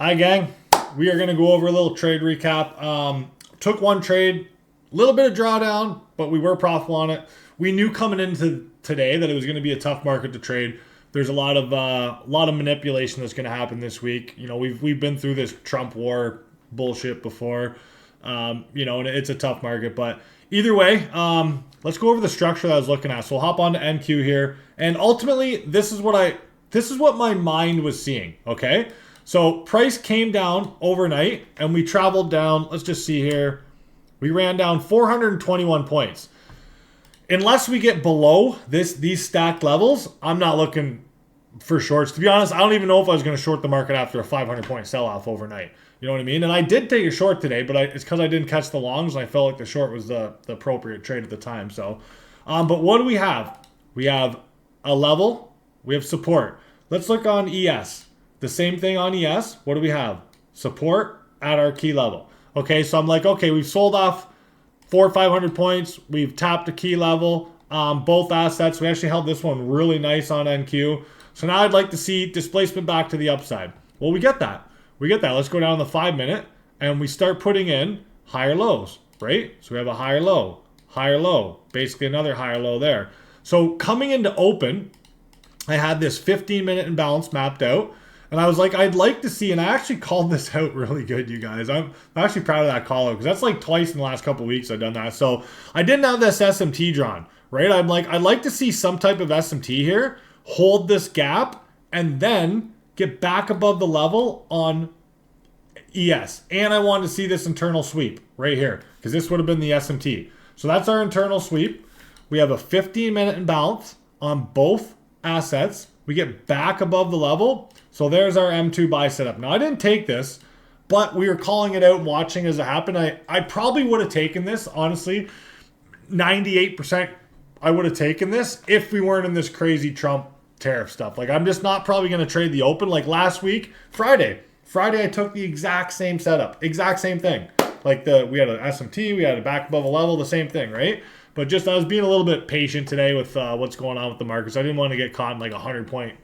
Hi, gang. We are going to go over a little trade recap. Took one trade, a little bit of drawdown, but we were profitable on it. We knew coming into today that it was going to be a tough market to trade. There's a lot of manipulation that's going to happen this week. You know, we've been through this Trump war bullshit before. You know, and it's a tough market, but either way, let's go over the structure that I was looking at. So we'll hop on to NQ here, and ultimately, this is what my mind was seeing. Okay. So price came down overnight and we traveled down. Let's just see here. We ran down 421 points. Unless we get below these stacked levels, I'm not looking for shorts. To be honest, I don't even know if I was going to short the market after a 500-point sell-off overnight. You know what I mean? And I did take a short today, but it's because I didn't catch the longs and I felt like the short was the appropriate trade at the time. So, but what do we have? We have a level. We have support. Let's look on ES. The same thing on ES. What do we have? Support at our key level. Okay, so I'm like, okay, we've sold off 400 or 500 points. We've tapped a key level. Both assets. We actually held this one really nice on NQ. So now I'd like to see displacement back to the upside. Well, we get that. Let's go down to the 5-minute and we start putting in higher lows, right? So we have a higher low, basically another higher low there. So coming into open, I had this 15-minute imbalance mapped out. And I was like, I'd like to see, and I actually called this out really good, you guys. I'm actually proud of that call out because that's like twice in the last couple of weeks I've done that. So I didn't have this SMT drawn, right? I'm like, I'd like to see some type of SMT here, hold this gap, and then get back above the level on ES. And I wanted to see this internal sweep right here because this would have been the SMT. So that's our internal sweep. We have a 15-minute imbalance on both assets. We get back above the level. So there's our M2 buy setup. Now, I didn't take this, but we were calling it out and watching as it happened. I probably would have taken this, honestly. 98% I would have taken this if we weren't in this crazy Trump tariff stuff. Like, I'm just not probably going to trade the open. Like last week, Friday, I took the exact same setup. Exact same thing. Like we had an SMT, we had a back above a level, the same thing, right? But just I was being a little bit patient today with what's going on with the markets. I didn't want to get caught in like a 100-point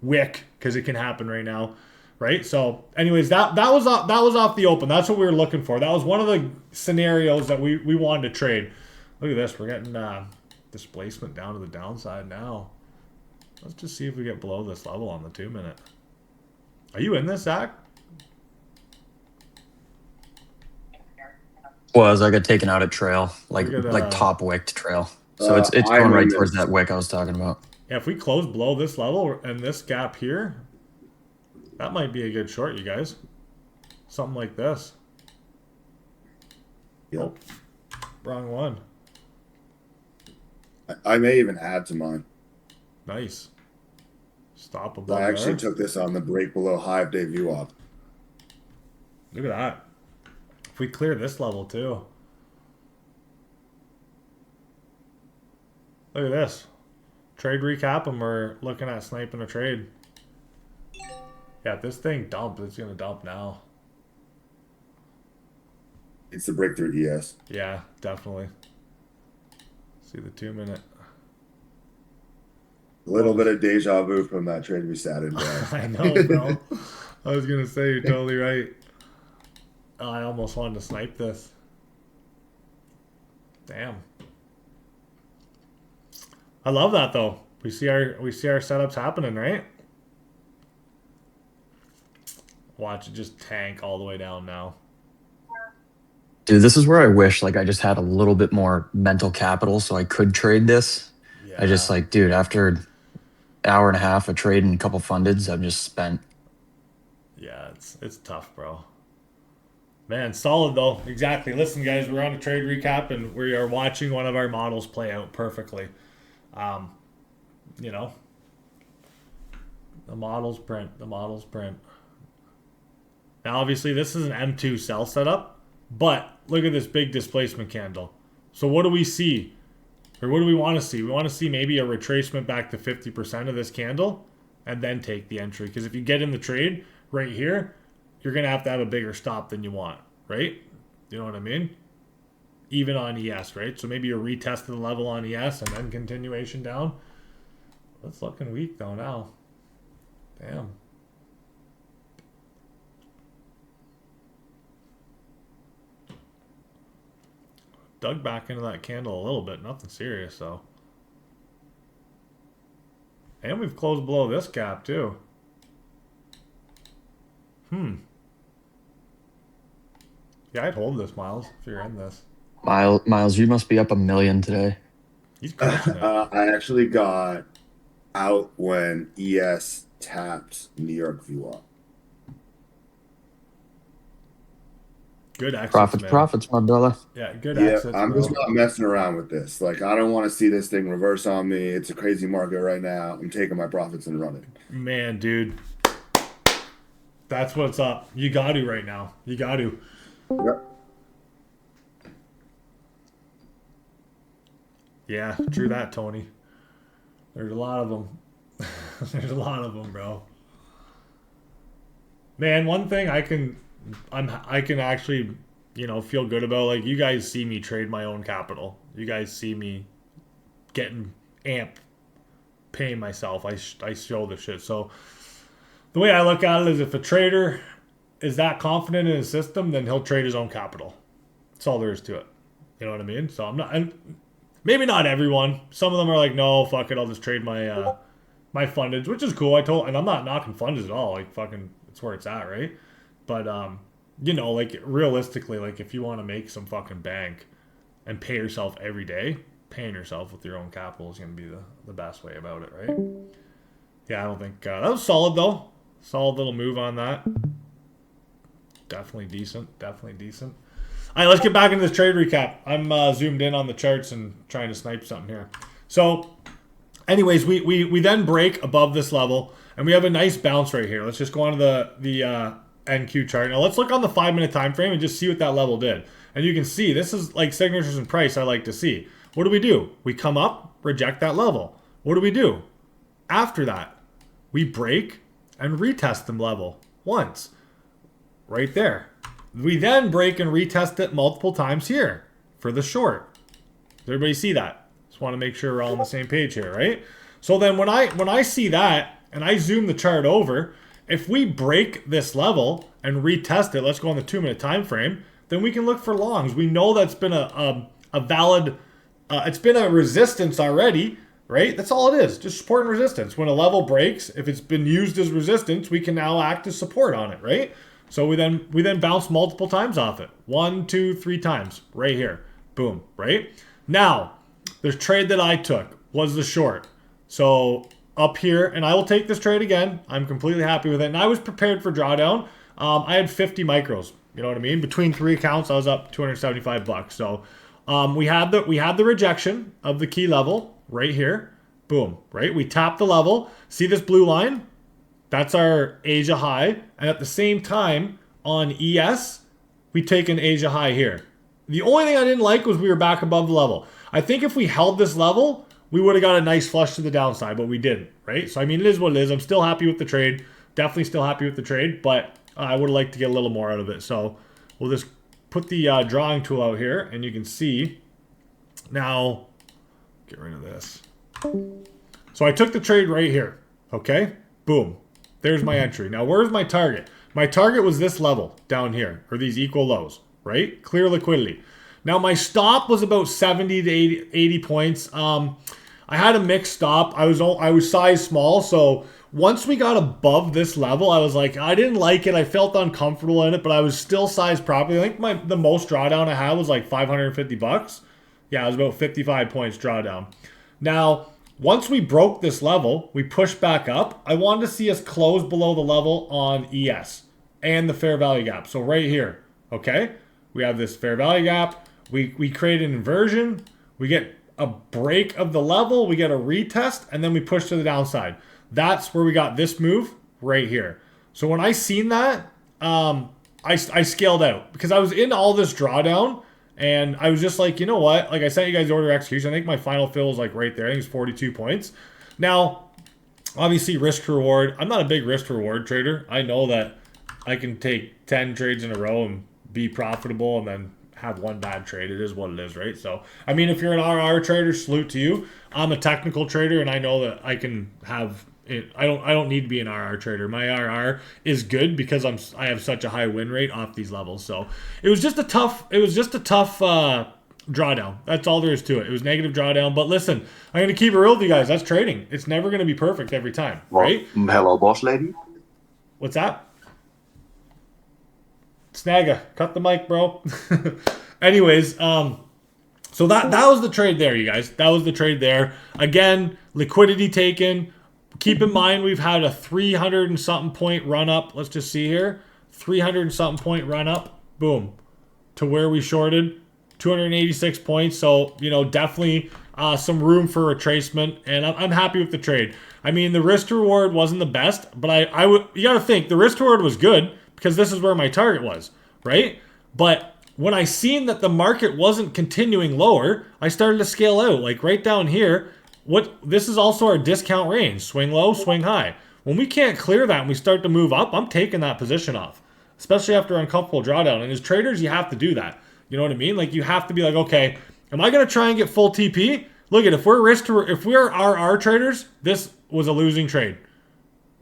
wick because it can happen right now, right? So anyways, that was off the open. That's what we were looking for. That was one of the scenarios that we wanted to trade. Look at this. We're getting displacement down to the downside now. Let's just see if we get below this level on the 2-minute. Are you in this, Zach? Was I got taken out at trail, like top wicked trail. So it's going right towards that wick I was talking about. Yeah, if we close below this level and this gap here, that might be a good short, you guys. Something like this. Yep. Oh, wrong one. I may even add to mine. Nice. Stop above I actually there. took this on the break below 5-day view op. Look at that. If we clear this level too. Look at this. Trade recap and we're looking at sniping a trade. Yeah, if this thing dumps, it's going to dump now. It's the breakthrough ES. Yeah, definitely. See the 2-minute. A little bit of deja vu from that trade we sat in. I know, bro. I was going to say, you're totally right. Oh, I almost wanted to snipe this. Damn. I love that though. We see our setups happening, right? Watch it just tank all the way down now. Dude, this is where I wish like I just had a little bit more mental capital so I could trade this. Yeah. I just like, dude, after an hour and a half of trading a couple fundeds, I'm just spent. Yeah, it's tough, bro. Man, solid though. Exactly. Listen, guys, we're on a trade recap and we are watching one of our models play out perfectly. You know, the models print. Now, obviously, this is an M2 sell setup, but look at this big displacement candle. So what do we see? Or what do we want to see? We want to see maybe a retracement back to 50% of this candle and then take the entry. Because if you get in the trade right here, you're going to have a bigger stop than you want, right? You know what I mean? Even on ES, right? So maybe you retest the level on ES and then continuation down. That's looking weak though now. Damn. dug back into that candle a little bit. Nothing serious, though. And we've closed below this gap, too. Yeah, I'd hold this, Miles, if you're in this. Miles, you must be up 1 million today. He's crushing it. I actually got out when ES tapped New York VWAP. Good exits, man. Profits, my brother. Yeah, good Yeah, exits, I'm bro. just not messing around with this. Like, I don't want to see this thing reverse on me. It's a crazy market right now. I'm taking my profits and running. Man, dude. That's what's up. You got to right now. You got to. Yep. Yeah, true that, Tony. There's a lot of them. There's a lot of them, bro. Man, one thing I can actually, feel good about. Like, you guys see me trade my own capital. You guys see me getting paying myself. I show the shit. So the way I look at it is, if a trader is that confident in his system, then he'll trade his own capital. That's all there is to it. You know what I mean? So maybe not everyone. Some of them are like, no, fuck it, I'll just trade my my fundage, which is cool. And I'm not knocking fundage at all. Like, fucking, it's where it's at, right? But like, realistically, like, if you want to make some fucking bank and pay yourself every day, paying yourself with your own capital is going to be the best way about it, right? Yeah, I don't think that was solid though. Solid little move on that. Definitely decent. All right, let's get back into this trade recap. I'm zoomed in on the charts and trying to snipe something here. So, anyways, we then break above this level, and we have a nice bounce right here. Let's just go on to the NQ chart. Now, let's look on the 5-minute time frame and just see what that level did. And you can see, this is like signatures and price I like to see. What do? We come up, reject that level. What do? After that, we break and retest the level once. Right there. We then break and retest it multiple times here for the short. Does everybody see that? Just want to make sure we're all on the same page here, right? So then when I see that and I zoom the chart over, if we break this level and retest it, let's go on the 2-minute time frame, then we can look for longs. We know that's been a valid, it's been a resistance already, right? That's all it is, just support and resistance. When a level breaks, if it's been used as resistance, we can now act as support on it, right? So we then bounce multiple times off it. 1, 2, 3 times right here. Boom, right? Now, the trade that I took was the short. So up here, and I will take this trade again. I'm completely happy with it. And I was prepared for drawdown. I had 50 micros. You know what I mean? Between 3 accounts, I was up $275. So we had the rejection of the key level right here. Boom, right? We tapped the level. See this blue line? That's our Asia high. And at the same time, on ES, we take an Asia high here. The only thing I didn't like was we were back above the level. I think if we held this level, we would have got a nice flush to the downside, but we didn't, right? So, I mean, it is what it is. I'm still happy with the trade. Definitely still happy with the trade, but I would have liked to get a little more out of it. So we'll just put the drawing tool out here, and you can see. Now, get rid of this. So I took the trade right here, okay? Boom. There's my entry. Now, where's my target? My target was this level down here, or these equal lows, right? Clear liquidity. Now, my stop was about 70 to 80 points. I had a mixed stop. I was size small, so once we got above this level, I was like, I didn't like it. I felt uncomfortable in it, but I was still sized properly. I think the most drawdown I had was like $550. Yeah, it was about 55 points drawdown. Now, once we broke this level, we pushed back up. I wanted to see us close below the level on ES and the fair value gap. So right here, okay? We have this fair value gap. We create an inversion. We get a break of the level. We get a retest, and then we push to the downside. That's where we got this move right here. So when I seen that, I scaled out because I was in all this drawdown. And I was just like, you know what? Like, I sent you guys the order of execution. I think my final fill is like right there. I think it's 42 points. Now, obviously, risk to reward. I'm not a big risk to reward trader. I know that I can take 10 trades in a row and be profitable and then have one bad trade. It is what it is, right? So, I mean, if you're an RR trader, salute to you. I'm a technical trader, and I know that I can have it. I don't need to be an RR trader. My RR is good because I have such a high win rate off these levels. So it was just a tough drawdown. That's all there is to it. It was negative drawdown. But listen, I'm going to keep it real with you guys. That's trading. It's never going to be perfect every time, right? Hello, boss lady. What's that? Snagga, cut the mic, bro. Anyways, so that was the trade there, you guys. That was the trade there. Again, liquidity taken. Keep in mind we've had a 300 and something point run up. Let's just see here. 300 and something point run up. Boom. To where we shorted. 286 points. So, you know, definitely some room for retracement. And I'm happy with the trade. I mean, the risk to reward wasn't the best, but I would, you got to think the risk to reward was good because this is where my target was, right? But when I seen that the market wasn't continuing lower, I started to scale out, like right down here. This is also our discount range. Swing low, swing high. When we can't clear that and we start to move up, I'm taking that position off, especially after uncomfortable drawdown. And as traders, you have to do that. You know what I mean? Like you have to be like, okay, am I going to try and get full TP? Look at if we're RR traders, this was a losing trade,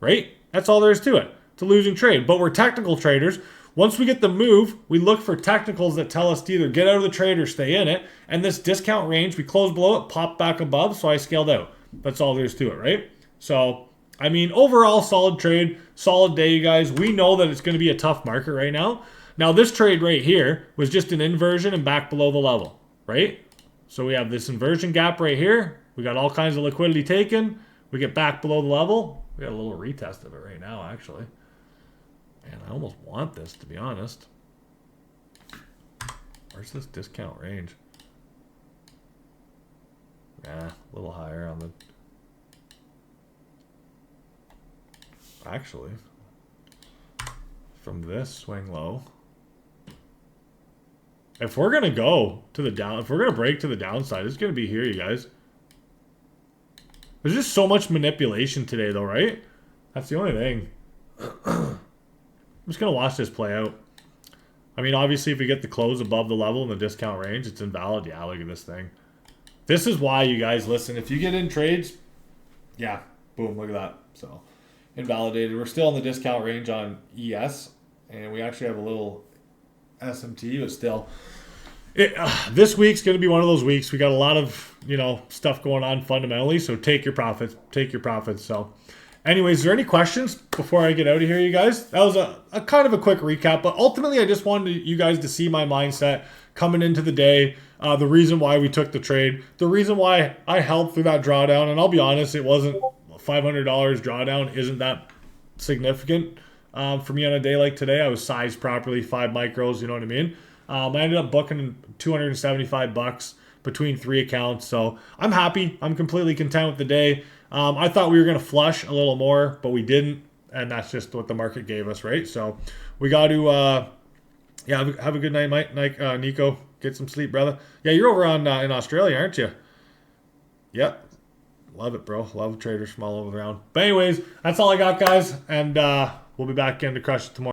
right? That's all there is to it. It's a losing trade. But we're technical traders. Once we get the move, we look for technicals that tell us to either get out of the trade or stay in it. And this discount range, we closed below it, popped back above, so I scaled out. That's all there is to it, right? So, I mean, overall, solid trade, solid day, you guys. We know that it's going to be a tough market right now. Now, this trade right here was just an inversion and back below the level, right? So we have this inversion gap right here. We got all kinds of liquidity taken. We get back below the level. We got a little retest of it right now, actually. Man, I almost want this, to be honest. Where's this discount range? Nah, a little higher on the... Actually, from this swing low, if we're going to go to the down, if we're going to break to the downside, it's going to be here, you guys. There's just so much manipulation today, though, right? That's the only thing. I'm just going to watch this play out. I mean, obviously, if we get the close above the level in the discount range, it's invalid. Yeah, look at this thing. This is why, you guys, listen, if you get in trades, yeah, boom, look at that. So, invalidated. We're still in the discount range on ES, and we actually have a little SMT, but still. This week's going to be one of those weeks. We got a lot of, you know, stuff going on fundamentally, so take your profits. Take your profits. So, anyways, is there any questions before I get out of here, you guys? That was a kind of a quick recap, but ultimately I just wanted you guys to see my mindset coming into the day, the reason why we took the trade, the reason why I held through that drawdown, and I'll be honest, it wasn't $500 drawdown, isn't that significant for me on a day like today. I was sized properly, 5 micros, you know what I mean? I ended up booking $275 between 3 accounts, so I'm happy. I'm completely content with the day. I thought we were going to flush a little more, but we didn't, and that's just what the market gave us, right? So we got to, have a good night, Mike, Nico. Get some sleep, brother. Yeah, you're over in Australia, aren't you? Yep. Love it, bro. Love traders from all over around. But anyways, that's all I got, guys, and we'll be back in to crush it tomorrow.